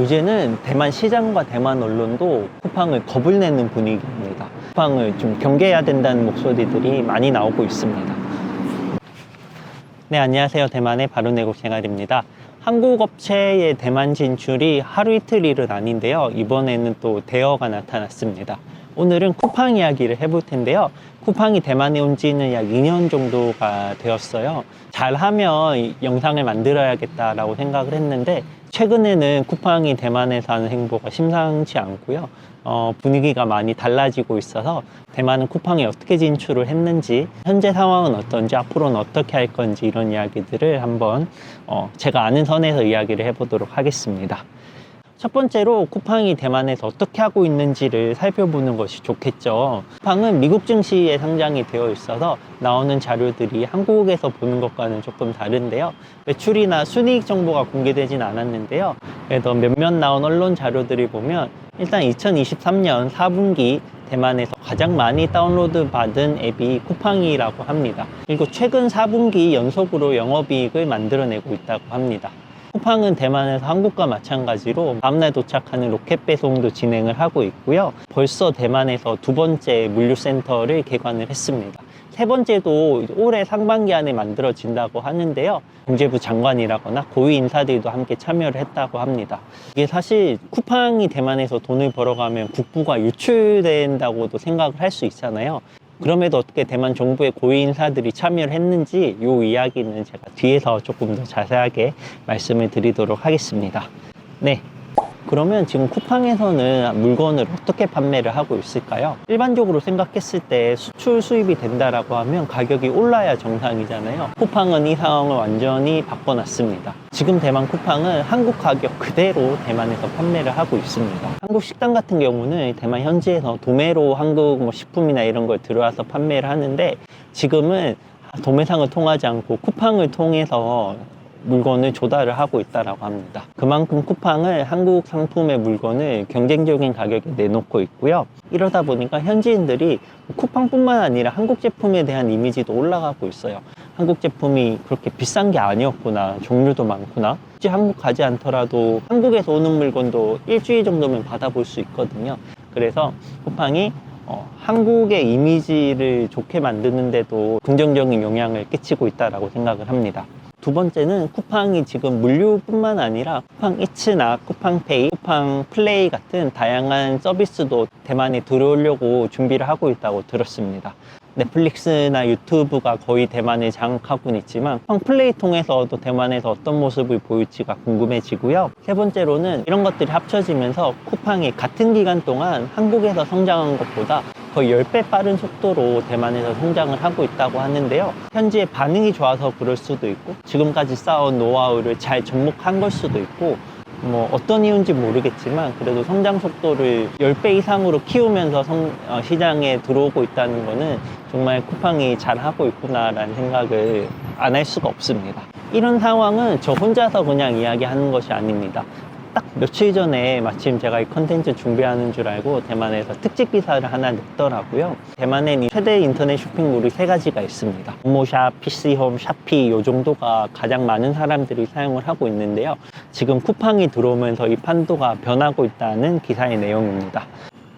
이제는 대만 시장과 대만 언론도 쿠팡을 겁을 내는 분위기입니다. 쿠팡을 좀 경계해야 된다는 목소리들이 많이 나오고 있습니다. 네, 안녕하세요. 대만의 바른외국 생활입니다. 한국 업체의 대만 진출이 하루 이틀 일은 아닌데요. 이번에는 또 대여가 나타났습니다. 오늘은 쿠팡 이야기를 해볼 텐데요. 쿠팡이 대만에 온 지는 약 2년 정도가 되었어요. 잘하면 영상을 만들어야겠다라고 생각을 했는데 최근에는 쿠팡이 대만에서 하는 행보가 심상치 않고요. 분위기가 많이 달라지고 있어서 대만은 쿠팡이 어떻게 진출을 했는지, 현재 상황은 어떤지, 앞으로는 어떻게 할 건지 이런 이야기들을 한번 제가 아는 선에서 이야기를 해보도록 하겠습니다. 첫 번째로 쿠팡이 대만에서 어떻게 하고 있는지를 살펴보는 것이 좋겠죠. 쿠팡은 미국 증시에 상장이 되어 있어서 나오는 자료들이 한국에서 보는 것과는 조금 다른데요. 매출이나 순이익 정보가 공개되진 않았는데요. 그래도 몇몇 나온 언론 자료들을 보면 일단 2023년 4분기 대만에서 가장 많이 다운로드 받은 앱이 쿠팡이라고 합니다. 그리고 최근 4분기 연속으로 영업이익을 만들어내고 있다고 합니다. 쿠팡은 대만에서 한국과 마찬가지로 다음날 도착하는 로켓 배송도 진행을 하고 있고요. 벌써 대만에서 두 번째 물류센터를 개관을 했습니다. 세 번째도 올해 상반기 안에 만들어진다고 하는데요. 경제부 장관이라거나 고위 인사들도 함께 참여를 했다고 합니다. 이게 사실 쿠팡이 대만에서 돈을 벌어가면 국부가 유출된다고도 생각을 할 수 있잖아요. 그럼에도 어떻게 대만 정부의 고위 인사들이 참여를 했는지 이 이야기는 제가 뒤에서 조금 더 자세하게 말씀을 드리도록 하겠습니다. 네. 그러면 지금 쿠팡에서는 물건을 어떻게 판매를 하고 있을까요? 일반적으로 생각했을 때 수출 수입이 된다라고 하면 가격이 올라야 정상이잖아요. 쿠팡은 이 상황을 완전히 바꿔놨습니다. 지금 대만 쿠팡은 한국 가격 그대로 대만에서 판매를 하고 있습니다. 한국 식당 같은 경우는 대만 현지에서 도매로 한국 식품이나 이런 걸 들어와서 판매를 하는데 지금은 도매상을 통하지 않고 쿠팡을 통해서 물건을 조달을 하고 있다고 합니다. 그만큼 쿠팡은 한국 상품의 물건을 경쟁적인 가격에 내놓고 있고요. 이러다 보니까 현지인들이 쿠팡뿐만 아니라 한국 제품에 대한 이미지도 올라가고 있어요. 한국 제품이 그렇게 비싼 게 아니었구나, 종류도 많구나. 굳이 한국 가지 않더라도 한국에서 오는 물건도 일주일 정도면 받아볼 수 있거든요. 그래서 쿠팡이 한국의 이미지를 좋게 만드는데도 긍정적인 영향을 끼치고 있다고 생각을 합니다. 두 번째는 쿠팡이 지금 물류뿐만 아니라 쿠팡 이츠나 쿠팡페이, 쿠팡 플레이 같은 다양한 서비스도 대만에 들어오려고 준비를 하고 있다고 들었습니다. 넷플릭스나 유튜브가 거의 대만을 장악하고는 있지만 쿠팡 플레이 통해서도 대만에서 어떤 모습을 보일지가 궁금해지고요. 세 번째로는 이런 것들이 합쳐지면서 쿠팡이 같은 기간 동안 한국에서 성장한 것보다 거의 10배 빠른 속도로 대만에서 성장을 하고 있다고 하는데요. 현지의 반응이 좋아서 그럴 수도 있고 지금까지 쌓아온 노하우를 잘 접목한 걸 수도 있고 어떤 이유인지 모르겠지만 그래도 성장 속도를 10배 이상으로 키우면서 시장에 들어오고 있다는 거는 정말 쿠팡이 잘하고 있구나라는 생각을 안 할 수가 없습니다. 이런 상황은 저 혼자서 그냥 이야기하는 것이 아닙니다. 딱 며칠 전에 마침 제가 이 컨텐츠 준비하는 줄 알고 대만에서 특집 기사를 하나 냈더라고요. 대만에는 최대 인터넷 쇼핑몰이 3가지가 있습니다. 모모샵, PC홈, 샤피 이 정도가 가장 많은 사람들이 사용을 하고 있는데요. 지금 쿠팡이 들어오면서 이 판도가 변하고 있다는 기사의 내용입니다.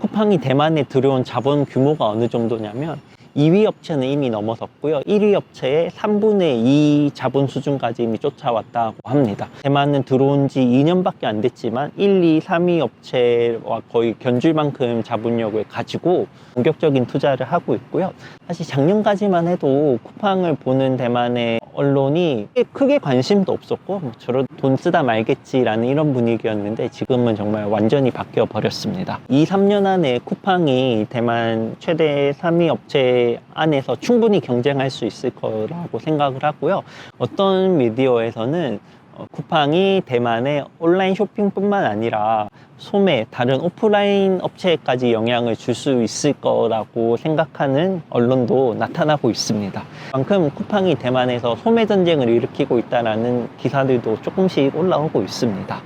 쿠팡이 대만에 들어온 자본 규모가 어느 정도냐면 2위 업체는 이미 넘어섰고요. 1위 업체의 3분의 2 자본 수준까지 이미 쫓아왔다고 합니다. 대만은 들어온 지 2년밖에 안 됐지만 1, 2, 3위 업체와 거의 견줄 만큼 자본력을 가지고 본격적인 투자를 하고 있고요. 사실 작년까지만 해도 쿠팡을 보는 대만의 언론이 크게 관심도 없었고 저런 돈 쓰다 말겠지라는 이런 분위기였는데 지금은 정말 완전히 바뀌어 버렸습니다. 2, 3년 안에 쿠팡이 대만 최대 3위 업체 안에서 충분히 경쟁할 수 있을 거라고 생각을 하고요. 어떤 미디어에서는 쿠팡이 대만의 온라인 쇼핑뿐만 아니라 소매, 다른 오프라인 업체까지 영향을 줄 수 있을 거라고 생각하는 언론도 나타나고 있습니다. 그만큼 쿠팡이 대만에서 소매 전쟁을 일으키고 있다는 기사들도 조금씩 올라오고 있습니다.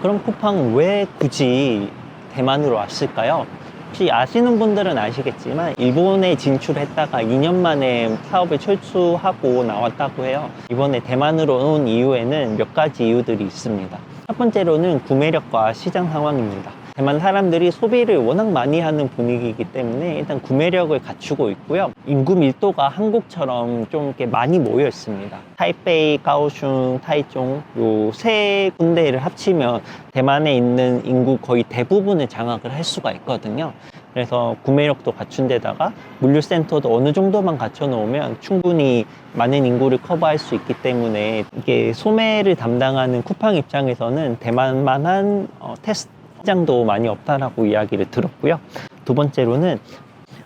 그럼 쿠팡은 왜 굳이 대만으로 왔을까요? 혹시 아시는 분들은 아시겠지만 일본에 진출했다가 2년 만에 사업을 철수하고 나왔다고 해요. 이번에 대만으로 온 이유에는 몇 가지 이유들이 있습니다. 첫 번째로는 구매력과 시장 상황입니다. 대만 사람들이 소비를 워낙 많이 하는 분위기이기 때문에 일단 구매력을 갖추고 있고요. 인구 밀도가 한국처럼 좀 이렇게 많이 모여 있습니다. 타이베이, 가오슝, 타이종 요 세 군데를 합치면 대만에 있는 인구 거의 대부분을 장악을 할 수가 있거든요. 그래서 구매력도 갖춘 데다가 물류센터도 어느 정도만 갖춰 놓으면 충분히 많은 인구를 커버할 수 있기 때문에 이게 소매를 담당하는 쿠팡 입장에서는 대만만한 테스트 시장도 많이 없다라고 이야기를 들었고요. 두 번째로는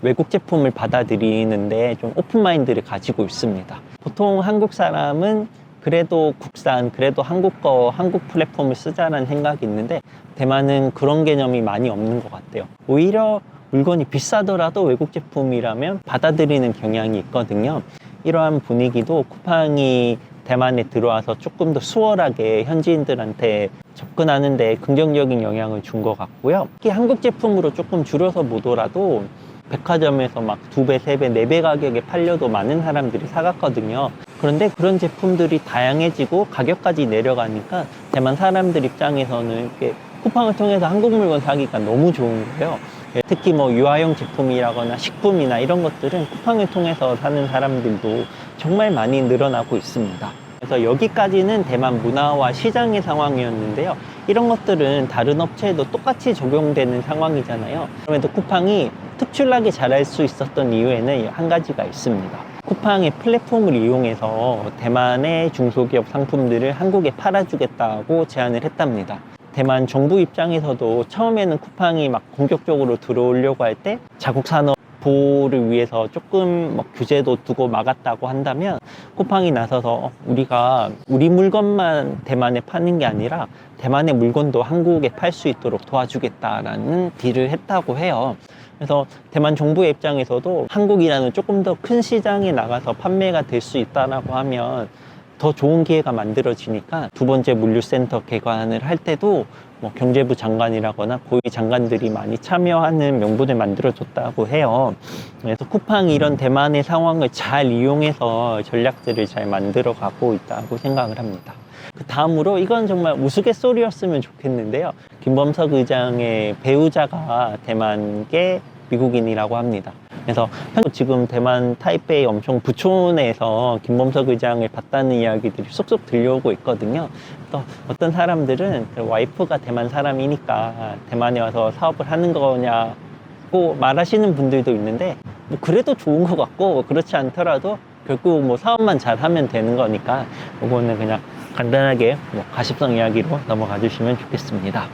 외국 제품을 받아들이는데 좀 오픈마인드를 가지고 있습니다. 보통 한국 사람은 그래도 국산, 그래도 한국 플랫폼을 쓰자라는 생각이 있는데 대만은 그런 개념이 많이 없는 것 같아요. 오히려 물건이 비싸더라도 외국 제품이라면 받아들이는 경향이 있거든요. 이러한 분위기도 쿠팡이 대만에 들어와서 조금 더 수월하게 현지인들한테 접근하는데 긍정적인 영향을 준 것 같고요. 특히 한국 제품으로 조금 줄여서 보더라도 백화점에서 막 2배, 3배, 4배 가격에 팔려도 많은 사람들이 사갔거든요. 그런데 그런 제품들이 다양해지고 가격까지 내려가니까 대만 사람들 입장에서는 이렇게 쿠팡을 통해서 한국 물건 사기가 너무 좋은 거예요. 특히 뭐 유아용 제품이라거나 식품이나 이런 것들은 쿠팡을 통해서 사는 사람들도 정말 많이 늘어나고 있습니다. 그래서 여기까지는 대만 문화와 시장의 상황이었는데요. 이런 것들은 다른 업체에도 똑같이 적용되는 상황이잖아요. 그럼에도 쿠팡이 특출나게 잘할 수 있었던 이유에는 한 가지가 있습니다. 쿠팡의 플랫폼을 이용해서 대만의 중소기업 상품들을 한국에 팔아주겠다고 제안을 했답니다. 대만 정부 입장에서도 처음에는 쿠팡이 막 본격적으로 들어오려고 할 때 자국 산업 보호를 위해서 조금 뭐 규제도 두고 막았다고 한다면 쿠팡이 나서서 우리가 우리 물건만 대만에 파는 게 아니라 대만의 물건도 한국에 팔 수 있도록 도와주겠다라는 딜을 했다고 해요. 그래서 대만 정부의 입장에서도 한국이라는 조금 더 큰 시장에 나가서 판매가 될 수 있다라고 하면 더 좋은 기회가 만들어지니까 두 번째 물류센터 개관을 할 때도 뭐 경제부 장관이라거나 고위 장관들이 많이 참여하는 명분을 만들어줬다고 해요. 그래서 쿠팡이 이런 대만의 상황을 잘 이용해서 전략들을 잘 만들어가고 있다고 생각을 합니다. 그 다음으로 이건 정말 우스갯소리였으면 좋겠는데요. 김범석 의장의 배우자가 대만계 미국인이라고 합니다. 그래서 지금 대만 타이베이 엄청 부촌에서 김범석 의장을 봤다는 이야기들이 쏙쏙 들려오고 있거든요. 또 어떤 사람들은 와이프가 대만 사람이니까 대만에 와서 사업을 하는 거냐고 말하시는 분들도 있는데 뭐 그래도 좋은 것 같고 그렇지 않더라도 결국 뭐 사업만 잘하면 되는 거니까 이거는 그냥 간단하게 뭐 가십성 이야기로 넘어가 주시면 좋겠습니다.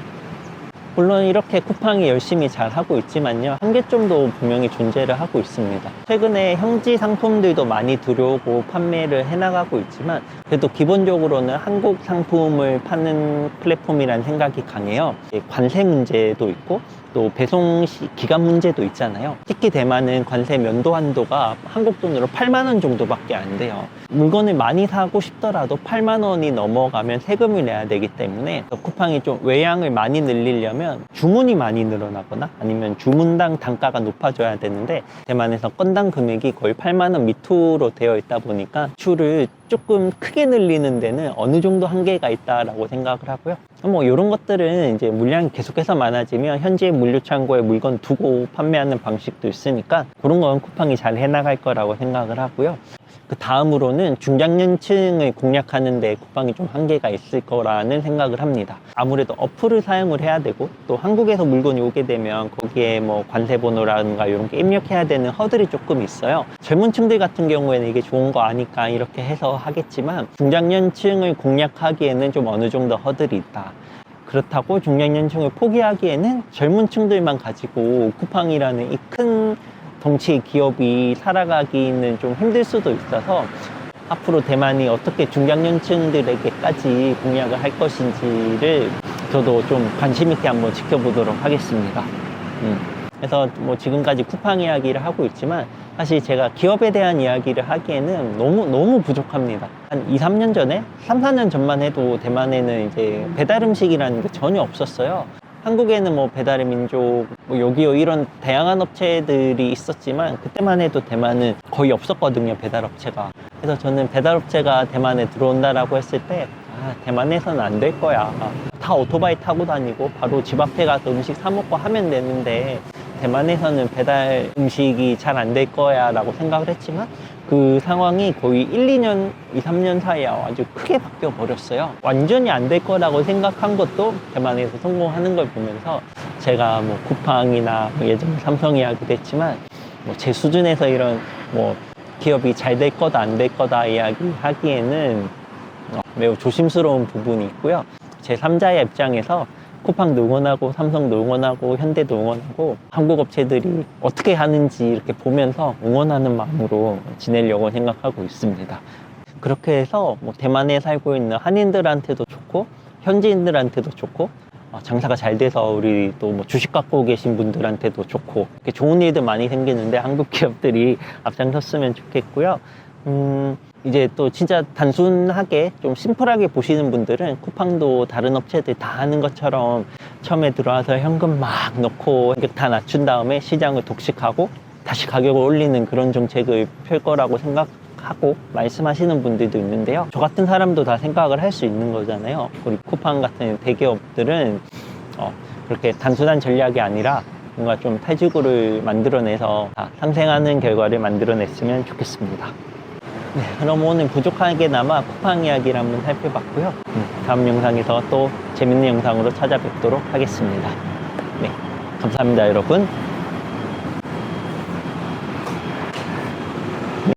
물론 이렇게 쿠팡이 열심히 잘 하고 있지만요, 한계점도 분명히 존재를 하고 있습니다. 최근에 현지 상품들도 많이 들어오고 판매를 해나가고 있지만 그래도 기본적으로는 한국 상품을 파는 플랫폼이라는 생각이 강해요. 관세 문제도 있고 또 배송 기간 문제도 있잖아요. 특히 대만은 관세 면도 한도가 한국 돈으로 8만 원 정도밖에 안 돼요. 물건을 많이 사고 싶더라도 8만 원이 넘어가면 세금을 내야 되기 때문에 쿠팡이 좀 외양을 많이 늘리려면 주문이 많이 늘어나거나 아니면 주문당 단가가 높아져야 되는데 대만에서 건당 금액이 거의 8만 원 밑으로 되어 있다 보니까 수출을 조금 크게 늘리는 데는 어느 정도 한계가 있다라고 생각을 하고요. 뭐 이런 것들은 이제 물량이 계속해서 많아지면 현지의 물류 창고에 물건 두고 판매하는 방식도 있으니까 그런 건 쿠팡이 잘 해나갈 거라고 생각을 하고요. 그 다음으로는 중장년층을 공략하는 데 쿠팡이 좀 한계가 있을 거라는 생각을 합니다. 아무래도 어플을 사용을 해야 되고 또 한국에서 물건이 오게 되면 거기에 뭐 관세 번호라든가 이런 게 입력해야 되는 허들이 조금 있어요. 젊은 층들 같은 경우에는 이게 좋은 거 아니까 이렇게 해서 하겠지만 중장년층을 공략하기에는 좀 어느 정도 허들이 있다. 그렇다고 중장년층을 포기하기에는 젊은 층들만 가지고 쿠팡이라는 이 큰 덩치 기업이 살아가기는 좀 힘들 수도 있어서 앞으로 대만이 어떻게 중장년층들에게까지 공략을 할 것인지를 저도 좀 관심 있게 한번 지켜보도록 하겠습니다. 그래서 뭐 지금까지 쿠팡 이야기를 하고 있지만 사실 제가 기업에 대한 이야기를 하기에는 너무 부족합니다. 한 2, 3년 전에, 3, 4년 전만 해도 대만에는 이제 배달 음식이라는 게 전혀 없었어요. 한국에는 뭐 배달의 민족, 뭐 요기요 이런 다양한 업체들이 있었지만 그때만 해도 대만은 거의 없었거든요, 배달업체가. 그래서 저는 배달업체가 대만에 들어온다라고 했을 때 대만에서는 안 될 거야. 다 오토바이 타고 다니고 바로 집 앞에 가서 음식 사 먹고 하면 되는데 대만에서는 배달 음식이 잘 안 될 거야 라고 생각을 했지만 그 상황이 거의 1, 2년, 2, 3년 사이에 아주 크게 바뀌어 버렸어요. 완전히 안 될 거라고 생각한 것도 대만에서 성공하는 걸 보면서 제가 뭐 쿠팡이나 뭐 예전에 삼성 이야기도 했지만 뭐 제 수준에서 이런 뭐 기업이 잘 될 거다 안 될 거다 이야기하기에는 매우 조심스러운 부분이 있고요. 제 3자의 입장에서 쿠팡도 응원하고 삼성도 응원하고 현대도 응원하고 한국 업체들이 어떻게 하는지 이렇게 보면서 응원하는 마음으로 지내려고 생각하고 있습니다. 그렇게 해서 뭐 대만에 살고 있는 한인들한테도 좋고 현지인들한테도 좋고 장사가 잘 돼서 우리 또 뭐 주식 갖고 계신 분들한테도 좋고 이렇게 좋은 일들 많이 생기는데 한국 기업들이 앞장섰으면 좋겠고요. 이제 또 진짜 단순하게 좀 심플하게 보시는 분들은 쿠팡도 다른 업체들 다 하는 것처럼 처음에 들어와서 현금 막 넣고 가격 다 낮춘 다음에 시장을 독식하고 다시 가격을 올리는 그런 정책을 펼 거라고 생각하고 말씀하시는 분들도 있는데요. 저 같은 사람도 다 생각을 할 수 있는 거잖아요. 우리 쿠팡 같은 대기업들은 그렇게 단순한 전략이 아니라 뭔가 좀 탈지구를 만들어내서 상생하는 결과를 만들어냈으면 좋겠습니다. 네, 그럼 오늘 부족하게나마 쿠팡 이야기를 한번 살펴봤고요. 다음 영상에서 또 재밌는 영상으로 찾아뵙도록 하겠습니다. 네, 감사합니다, 여러분.